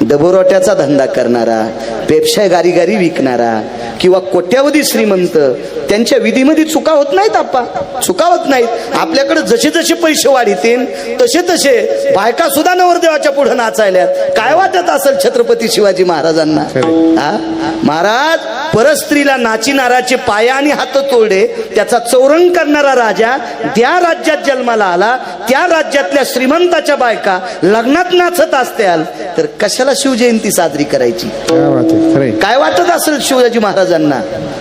डबोरोट्याचा धंदा करणारा, पेप्स्या गारी गारी विकणारा किंवा कोट्यावधी श्रीमंत, त्यांच्या विधीमध्ये चुका होत नाहीत आप्पा, चुका होत नाहीत. आपल्याकडे जसे जसे पैसे वाढतील तसे तसे बायका सुद्धा नवरदेवाच्या पुढे नाचायल्यात. काय वाटत असेल छत्रपती शिवाजी महाराजांना? महाराज परस्त्रीला नाचिणाराचे पाय आणि हात तोडले, त्याचा चौरंग करणारा राजा त्या राज्यात जन्माला आला. त्या राज्यातल्या श्रीमंताच्या बायका लग्नात नाचत असत्याल तर कशाला शिवजयंती साजरी करायची? काय वाटत असेल शिवाजी महाराजांना?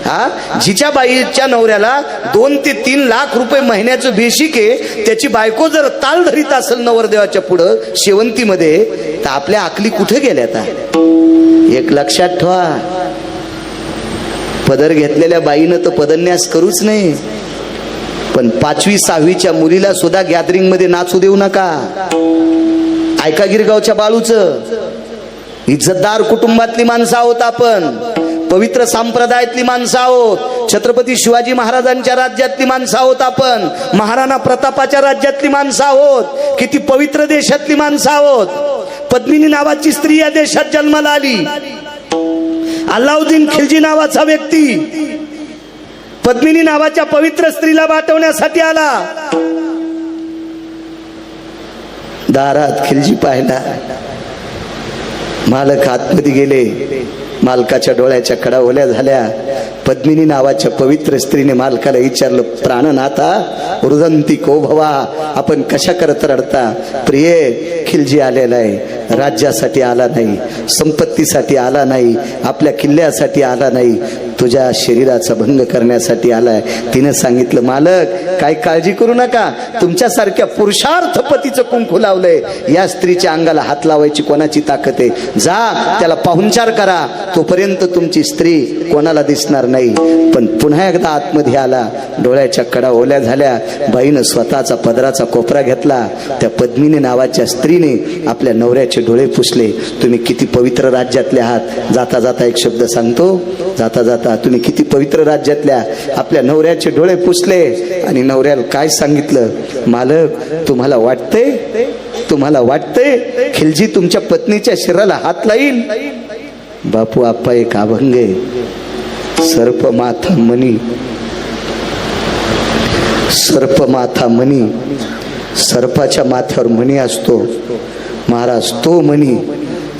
हा, जिच्या बाईच्या नवऱ्याला 2 ते 3 लाख रुपये महिन्याचं बेशिक आहे, त्याची बायको जर ताल धरीत असेल नवरदेवाच्या पुढं शेवंतीमध्ये, तर आपल्या आकली कुठे गेल्या? एक लक्षात ठेवा, पदर घेतलेल्या बाईनं तर पदन्यास करूच नाही, पण 5वी 6वीच्या मुलीला सुद्धा गॅदरिंग मध्ये नाचू देऊ नका. ऐका गिरगावच्या बाळूचं. इज्जतदार कुटुंबातली माणसं आहोत आपण, पवित्र संप्रदायातली माणसं आहोत, छत्रपती शिवाजी महाराजांच्या राज्यातली माणसं आहोत आपण, महाराणा प्रतापाच्या राज्यातली माणसं आहोत, किती पवित्र देशातली माणसं आहोत. पद्मिनी नावाची स्त्री या देशात जन्माला आली. अल्लाउद्दीन खिलजी नावाचा व्यक्ती पद्मिनी नावाच्या पवित्र स्त्रीला वाटवण्यासाठी आला. दारात खिलजी पाहिला. मालक आतमध्ये गेले. मालकाच्या डोळ्याच्या कडा ओल्या झाल्या. पद्मिनी नावाच्या पवित्र स्त्रीने मालकाला विचारलं, प्राणनाथा रुदंती को भवा, आपण कशा करत रडता? प्रिये, खिलजी आलेला आहे, राज्यासाठी आला नाही, संपत्तीसाठी आला नाही, आपल्या किल्ल्यासाठी आला नाही, तुझ्या शरीराचा भंग करण्यासाठी आलाय. तिने सांगितलं, मालक काय काळजी करू नका, तुमच्यासारख्या पुरुषार्थ पतीचं कुंकू लावलंय, या स्त्रीच्या अंगाला हात लावायची कोणाची ताकद आहे? जा त्याला पाहुणचार करा, तोपर्यंत तुमची स्त्री कोणाला दिसणार नाही. पण पुन्हा एकदा आतमध्ये आला. डोळ्याच्या कडा ओल्या झाल्या. बाईनं स्वतःचा पदराचा कोपरा घेतला. त्या पद्मिनी नावाच्या स्त्रीने आपल्या नवऱ्याचे डोळे पुसले. तुम्ही किती पवित्र राज्यातले आहात. जाता जाता एक शब्द सांगतो, जाता जाता तुम्ही किती पवित्र राज्यातल्या. आपल्या नवऱ्याचे डोळे पुसले आणि नवऱ्याला काय सांगितलं, मालक तुम्हाला वाटतंय खिलजी तुमच्या पत्नीच्या शरीराला हात लाईल? बापू आप्पा एक अभंग आहे, सर्प माथा मणी, सर्पाच्या माथ्यावर मणी असतो. महाराज तो मणी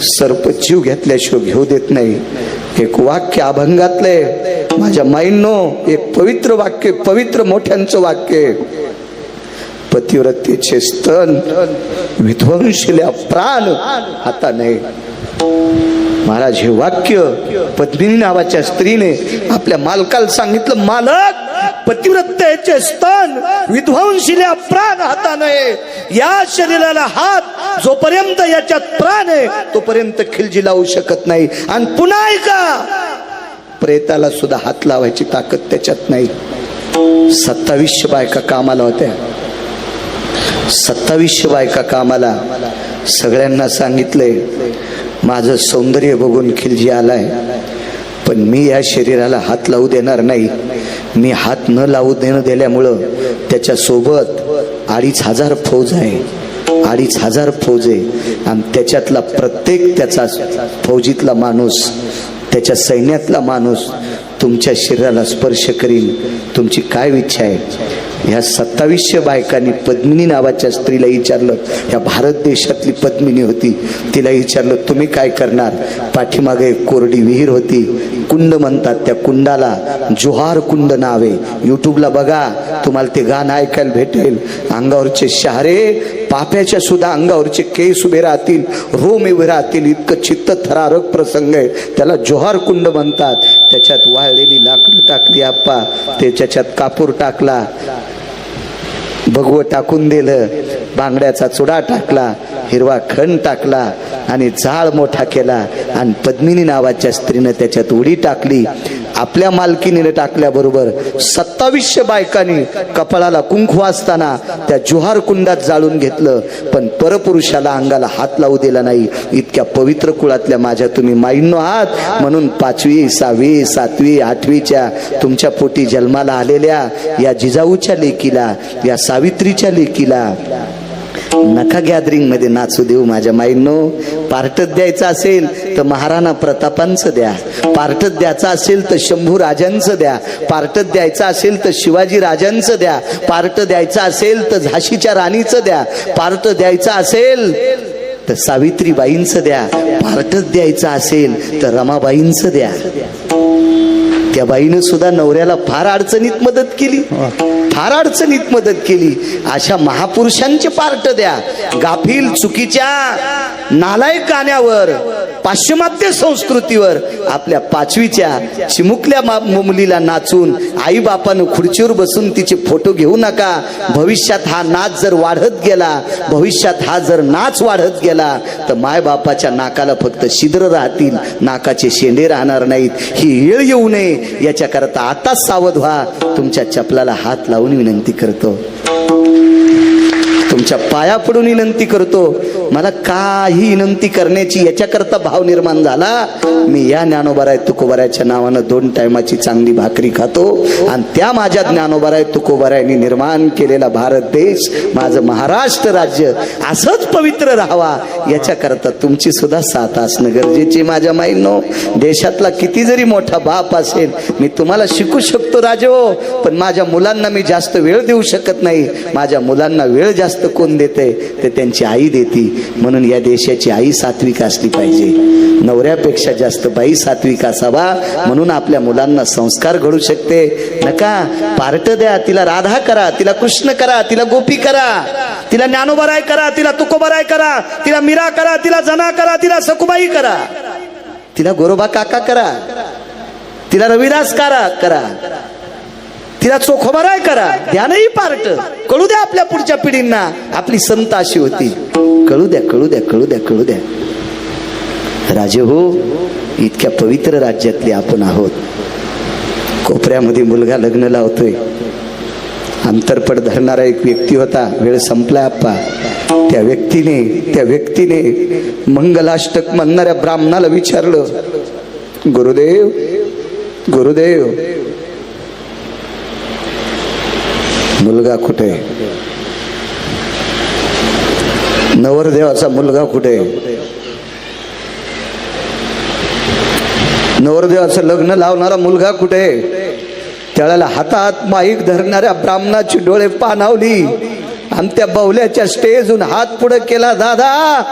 सर्प जीव घेतल्याशिवाय घेऊ देत नाही. एक वाक्य अभंगातले माझ्या माईंनो, एक पवित्र वाक्य, पवित्र मोठ्यांचं वाक्य, पतिव्रतेचे स्तन विध्वंसल्या प्राण आता नाही. महाराज हे वाक्य पद्मिनी नावाच्या स्त्रीने आपल्या मालकाला सांगितलं, मालक पतिव्रतेचे स्तन विध्वंसल्या प्राण हाता नये. या शरीराला हात जोपर्यंत याच्यात प्राण आहे तोपर्यंत खिलजी लावू शकत नाही. आणि पुन्हा ऐका, प्रेताला सुद्धा हात लावायची ताकद त्याच्यात नाही. 2700 बायका कामाला होत्या, 2700 बायका कामाला. सगळ्यांना सांगितलंय, माझं सौंदर्य बघून खिलजी आलाय, पण मी या शरीराला हात लावू देणार नाही. मी हात न लावू देणं दिल्यामुळं त्याच्या सोबत 2500 फौज आहे, 2500 फौज आहे. आणि त्याच्यातला प्रत्येक त्याचा फौजीतला माणूस, त्याच्या सैन्यातला माणूस तुमच्या शरीराला स्पर्श करील. तुमची काय इच्छा आहे? ह्या 2700 बायकांनी पद्मिनी नावाच्या स्त्रीला विचारलं. ह्या भारत देशातली पद्मिनी होती. तिला विचारलं, तुम्ही काय करणार? पाठीमागे एक कोरडी विहीर होती, कुंड म्हणतात त्या कुंडाला, जोहार कुंड नाव आहे. यूट्यूबला बघा, तुम्हाला ते गाणं ऐकायला भेटेल. अंगावरचे शहारे, पाप्याच्या सुद्धा अंगावरचे केस उभे राहतील, रोम उभे राहतील, इतकं चित्त थरारक प्रसंग आहे. त्याला जोहार कुंड म्हणतात. त्याच्यात वाळलेली लाकडं टाकली आप्पा, त्याच्यात कापूर टाकला, भगवं टाकून दिलं, बांगड्याचा चुडा टाकला, हिरवा खण टाकला आणि जाळ मोठा केला. आणि पद्मिनी नावाच्या स्त्रीनं त्याच्यात उडी टाकली. आपल्या मालकीने टाकल्याबरोबर 2700 बायकांनी कपाळाला कुंकू असताना त्या जोहार कुंडात जाळून घेतलं. पण परपुरुषाला अंगाला हात लावू दिला नाही. इतक्या पवित्र कुळातल्या माझ्या तुम्ही माईंनो आहात. म्हणून 5वी 6वी 7वी 8वीच्या तुमच्या पोटी जन्माला आलेल्या या जिजाऊच्या लेकीला, या सावित्रीच्या लेकीला नका गॅदरिंग मध्ये नाचू देऊ माझ्या माईंनो. पार्टत द्यायचं असेल तर महाराणा प्रतापांचं द्या, पार्टत द्यायचं असेल तर शंभू राजांचं द्या, पार्टत द्यायचं असेल तर शिवाजी राजांचं द्या, पार्ट द्यायचं असेल तर झाशीच्या राणीचं द्या, पार्ट द्यायचं असेल तर सावित्रीबाईंचं द्या, पार्टत द्यायचं असेल तर रमाबाईंचं द्या. त्या बाईनं सुद्धा नवऱ्याला फार अडचणीत मदत केली, फार अडचणीत मदत केली. अशा महापुरुषांचे पार्ट द्या. गाफील चुकीच्या नालायक गाण्यावर, पाश्चिमात्य संस्कृतीवर आपल्या 5वीच्या चिमुकल्या मुलीला नाचून आई बापानं खुर्चीवर बसून तिचे फोटो घेऊ नका. भविष्यात हा नाच जर वाढत गेला, भविष्यात हा जर नाच वाढत गेला तर माय बापाच्या नाकाला फक्त छिद्र राहतील, नाकाचे शेंडे राहणार नाहीत. ही येळ येऊ नये याच्याकरता आताच सावध व्हा. तुमच्या चपलाला हात लावून विनंती करतो, तुमच्या पाया पडून विनंती करतो. मला काही विनंती करण्याची याच्याकरता भाव निर्माण झाला. मी या ज्ञानोबाराय तुकोबारायच्या नावानं 2 टायमाची चांगली भाकरी खातो. आणि त्या माझ्या ज्ञानोबाराय तुकोबारायांनी निर्माण केलेला भारत देश, माझं महाराष्ट्र राज्य असंच पवित्र राहावा याच्याकरता तुमची सुद्धा साथ असणं गरजेचे. माझ्या माईंनो, देशातला किती जरी मोठा बाप असेल, मी तुम्हाला शिकू शकतो राजो, पण माझ्या मुलांना मी जास्त वेळ देऊ शकत नाही. माझ्या मुलांना वेळ जास्त जास्त कोण देतंय तर त्यांची आई देती. म्हणून या देशाची आई सात्विक असली पाहिजे. नवऱ्यापेक्षा जास्त बाई सात्विक असावा. म्हणून आपल्या मुलांना संस्कार घडू शकते. नका पार्ट द्या, तिला राधा करा, तिला कृष्ण करा, तिला गोपी करा, तिला ज्ञानोबराय करा, तिला तुकोबराय करा, तिला मीरा करा, तिला जना करा, तिला सकुबाई करा, तिला गोरोबा काका करा, तिला रविदास करा, तिला चोखोबराय करा. द्या नाही पार्ट. कळू द्या आपल्या पुढच्या पिढींना आपली संत अशी होती. कळू द्या, कळू द्या, कळू द्या, कळू द्या. राजे हो, इतक्या पवित्र राज्यातले आपण आहोत. कोपऱ्यामध्ये मुलगा लग्न लावतोय. अंतरपट धरणारा एक व्यक्ती होता. वेळ संपला आप्पा. त्या व्यक्तीने मंगलाष्टक म्हणणाऱ्या ब्राह्मणाला विचारलं, गुरुदेव गुरुदेव मुलगा कुठे? नवरदेवाचा मुलगा कुठे? नवरदेवाचं लग्न लावणारा मुलगा कुठे? त्याला हातात माईक धरणाऱ्या ब्राह्मणाची डोळे पाणावली आणि त्या बावल्याच्या स्टेजहून हात पुढे केला. दादा,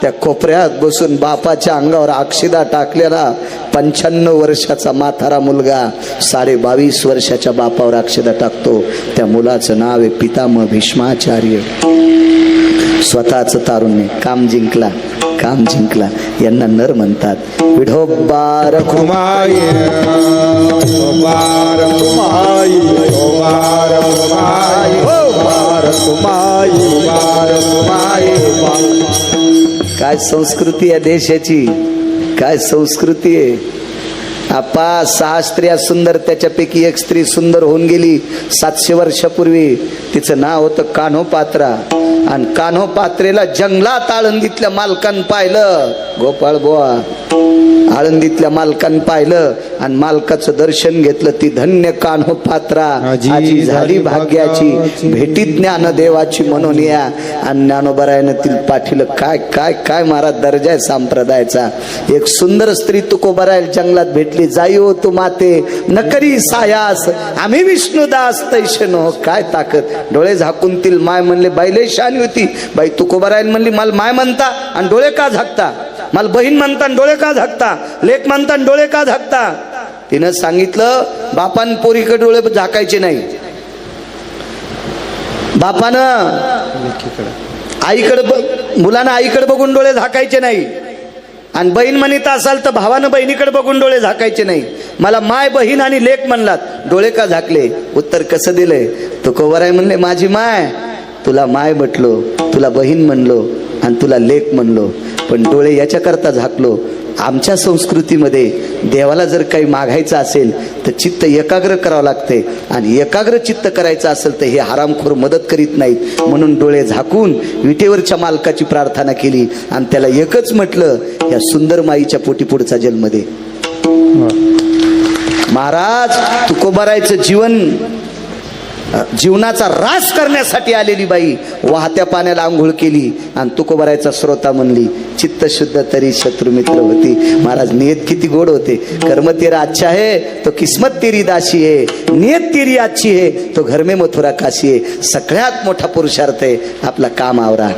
त्या कोपऱ्यात बसून बापाच्या अंगावर अक्षिदा टाकलेला 95 वर्षाचा म्हातारा मुलगा 22.5 वर्षाच्या बापावर अक्षिदा टाकतो. त्या मुलाचं नाव आहे पितामह भीष्माचार्य. स्वतःच तारुण्य काम जिंकला. यांना नर म्हणतात. विढोबार
कुमाई बार कुमाई बार कुमाई बार कुमाई बार कुमाई.
काय संस्कृती आहे देशाची, काय संस्कृती आहे. आपा 6 स्त्रिया सुंदर, त्याच्यापैकी एक स्त्री सुंदर होऊन गेली 700 वर्षापूर्वी. तिचं नाव होतं कान्होपात्रा. आणि कान्होपात्रेला जंगलात आळंदीतल्या मालकान पाहिलं. गोपाळ बुवा आळंदीतल्या मालकान पाहिलं आणि मालकाचं दर्शन घेतलं. ती धन्य कान्होपात्रा आजी झाली भाग्याची, भेटी ज्ञानदेवाची म्हणून या. आणि ज्ञानोबरायानं तिला पाठीलं. काय काय काय महाराज दर्जा आहे संप्रदायाचा. एक सुंदर स्त्री तुकोबराया जंगलात भेटली. जाई हो तू माते नकरी सायास, आम्ही विष्णुदास तैशनो. काय ताकद. डोळे झाकून तिला माय म्हणले. बाईले शानी होती बाई. तुकोबरायन म्हणली, मला माय म्हणता आणि डोळे का झाकता? मला बहीण म्हणता आणि डोळे का झाकता? लेक म्हणता आणि डोळे का झाकता? तिनं सांगितलं, बापान पोरीकडे डोळे झाकायचे नाही. बापानं मुलानं आईकडे बघून डोळे झाकायचे नाही. आणि बहीण म्हणत असाल तर भावानं बहिणीकडे बघून डोळे झाकायचे नाही. मला माय, बहीण आणि लेक म्हणलात, डोळे का झाकले? उत्तर कसं दिलंय? तुकोबराय म्हणले, माझी माय, तुला माय म्हटलो, तुला बहीण म्हणलो आणि तुला लेक म्हणलो, पण डोळे याच्याकरता झाकलो. आमच्या संस्कृतीमध्ये देवाला जर काही मागायचं असेल तर चित्त एकाग्र करावं लागते. आणि एकाग्र चित्त करायचं असेल तर हे हरामखोर मदत करीत नाहीत. म्हणून डोळे झाकून विटेवरच्या मालकाची प्रार्थना केली आणि त्याला एकच म्हटलं, या सुंदर माईच्या पोटी पुढचा जन्म दे. महाराज तुकोबरायचं जीवनाचा रास करण्यासाठी आलेली बाई वाहत्या पाण्याला आंघोळ केली आणि तुकोबरायचा श्रोता म्हणली. चित्त शुद्ध तरी शत्रु मित्र होती. महाराज नियत किती गोड होते. कर्म तेरा अच्छा है तो किस्मत तेरी दासी है, नियत तेरी अच्छी है तो घर में मथुरा काशी है. सगळ्यात मोठा पुरुषार्थ आहे आपला काम आवरा,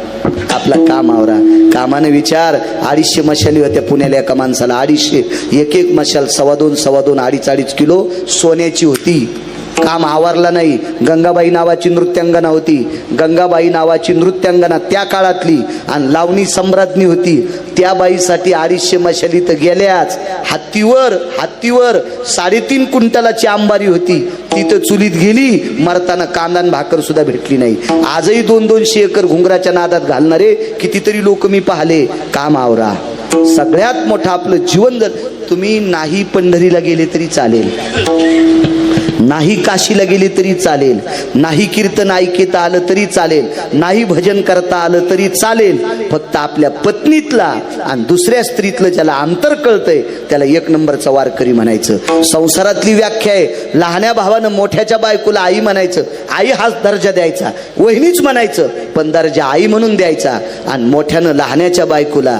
आपला काम आवरा. कामाने विचार. 250 मशाली होत्या पुण्याला एका माणसाला. 250, एक मशाल 2.25 2.5 किलो सोन्याची होती. काम आवारला नाही. गंगाबाई नावाची नृत्यांगना होती. गंगाबाई नावाची नृत्यांगना त्या काळातली आणि लावणी सम्राज्ञी होती. त्या बाईसाठी 250 मशाली तर गेल्याच. हत्तीवर 3.5 क्विंटलाची आंबारी होती. ती तर चुलीत गेली. मरताना कांदा भाकर सुद्धा भेटली नाही. आजही 200 एकर घुंगराच्या नादात घालणारे कितीतरी लोक मी पाहिले. काम आवरा. सगळ्यात मोठं आपलं जीवन. जर तुम्ही नाही पंढरीला गेले तरी चालेल, नाही काशीला गेले तरी चालेल, नाही कीर्तन ऐकता आलं तरी चालेल, नाही भजन करता आलं तरी चालेल. फक्त आपल्या पत्नीतला आणि दुसऱ्या स्त्रीतलं ज्याला अंतर कळतंय त्याला 1 नंबरचा वारकरी म्हणायचं. संसारातली व्याख्या आहे. लहान्या भावानं मोठ्याच्या बायकोला आई म्हणायचं. आई हाच दर्जा द्यायचा. वहिनीच म्हणायचं पण दर्जा आई म्हणून द्यायचा. आणि मोठ्यानं लहान्याच्या बायकोला